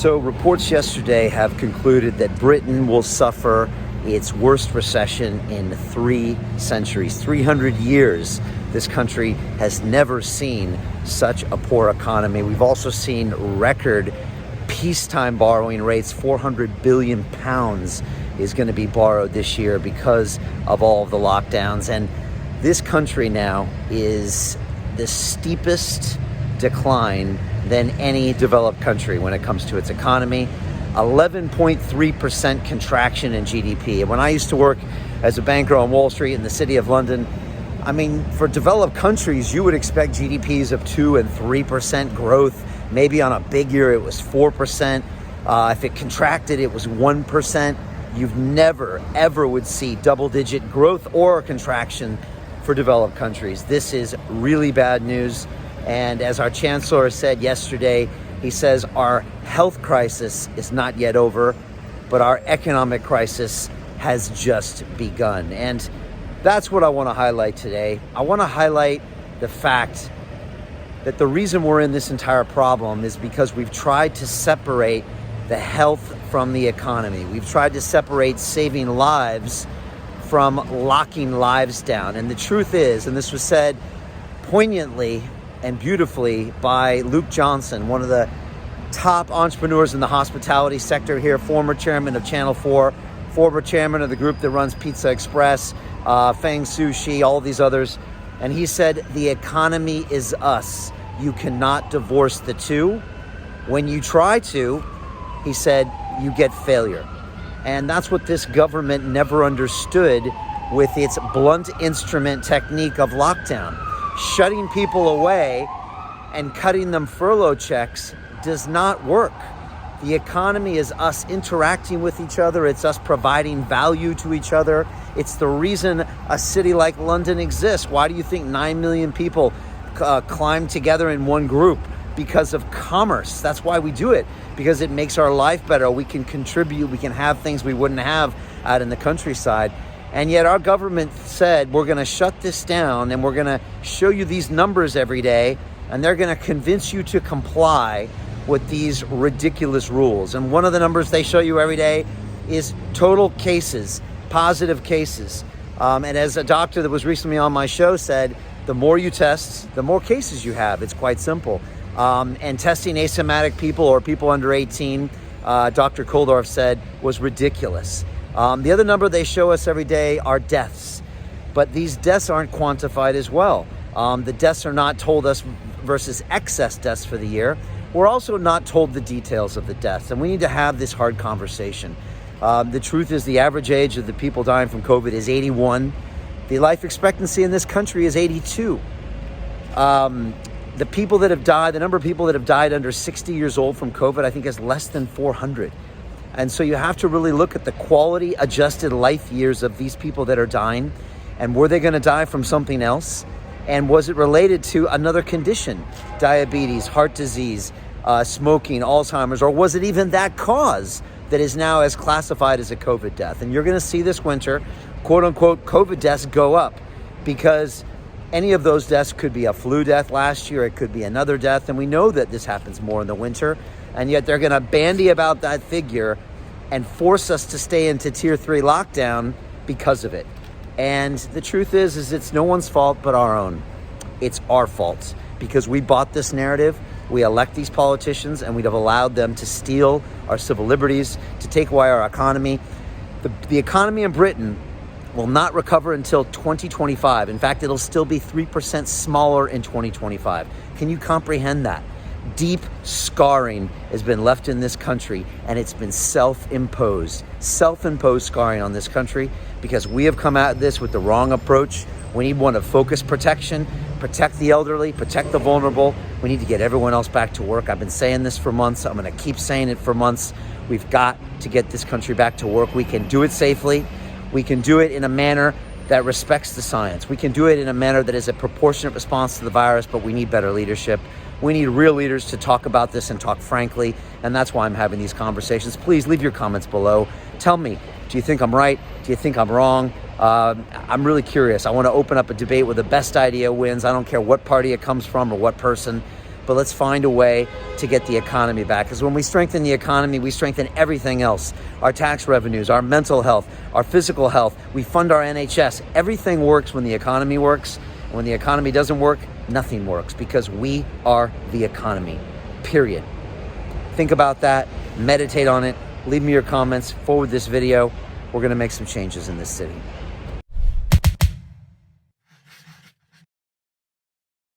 So reports yesterday have concluded that Britain will suffer its worst recession in 3 centuries. 300 years, this country has never seen such a poor economy. We've also seen record peacetime borrowing rates. 400 billion pounds is going to be borrowed this year because of all of the lockdowns. And this country now is the steepest decline than any developed country when it comes to its economy. 11.3% contraction in GDP. And when I used to work as a banker on Wall Street in the city of London, I mean, for developed countries, you would expect GDPs of 2 and 3% growth. Maybe on a big year, it was 4%. If it contracted, it was 1%. You've never, ever would see double-digit growth or contraction for developed countries. This is really bad news. And as our chancellor said yesterday, he says our health crisis is not yet over, but our economic crisis has just begun. And that's what I want to highlight today. I want to highlight the fact that the reason we're in this entire problem is because we've tried to separate the health from the economy. We've tried to separate saving lives from locking lives down. And the truth is, and this was said poignantly and beautifully by Luke Johnson, one of the top entrepreneurs in the hospitality sector here, former chairman of Channel 4, former chairman of the group that runs Pizza Express, Fang Sushi, all these others. And he said, the economy is us. You cannot divorce the two. When you try to, he said, you get failure. And that's what this government never understood with its blunt instrument technique of lockdown. Shutting people away and cutting them furlough checks does not work. The economy is us interacting with each other. It's us providing value to each other. It's the reason a city like London exists. Why do you think 9 million people climb together in one group? Because of commerce. That's why we do it, because it makes our life better. We can contribute. We can have things we wouldn't have out in the countryside. And yet our government said, we're going to shut this down and we're going to show you these numbers every day, and they're going to convince you to comply with these ridiculous rules. And one of the numbers they show you every day is total cases, positive cases. And as a doctor that was recently on my show said, the more you test, the more cases you have. It's quite simple. And testing asymptomatic people or people under 18, Dr. Koldorf said, was ridiculous. The other number they show us every day are deaths, but these deaths aren't quantified as well. The deaths are not told us versus excess deaths for the year. We're also not told the details of the deaths, and we need to have this hard conversation. The truth is the average age of the people dying from COVID is 81. The life expectancy in this country is 82. The people that have died, the number of people that have died under 60 years old from COVID, I think is less than 400. And so you have to really look at the quality adjusted life years of these people that are dying. And were they going to die from something else? And was it related to another condition? Diabetes, heart disease, smoking, Alzheimer's, or was it even that cause that is now as classified as a COVID death? And you're going to see this winter, quote unquote, COVID deaths go up, because any of those deaths could be a flu death last year. It could be another death. And we know that this happens more in the winter. And yet they're going to bandy about that figure and force us to stay into tier 3 lockdown because of it. And the truth is it's no one's fault but our own. It's our fault, because we bought this narrative. We elect these politicians, and we'd have allowed them to steal our civil liberties, to take away our economy. The economy in Britain will not recover until 2025. In fact, it'll still be 3% smaller in 2025. Can you comprehend that? Deep scarring has been left in this country, and it's been self-imposed scarring on this country, because we have come at this with the wrong approach. We need one of focused protection, protect the elderly, protect the vulnerable. We need to get everyone else back to work. I've been saying this for months. I'm going to keep saying it for months. We've got to get this country back to work. We can do it safely. We can do it in a manner that respects the science. We can do it in a manner that is a proportionate response to the virus, but we need better leadership. We need real leaders to talk about this and talk frankly, and that's why I'm having these conversations. Please leave your comments below. Tell me, do you think I'm right? Do you think I'm wrong? I'm really curious. I want to open up a debate where the best idea wins. I don't care what party it comes from or what person, but let's find a way to get the economy back. Because when we strengthen the economy, we strengthen everything else. Our tax revenues, our mental health, our physical health. We fund our NHS. Everything works when the economy works. And when the economy doesn't work, nothing works, because we are the economy, period. Think about that. Meditate on it. Leave me your comments. Forward this video. We're going to make some changes in this city.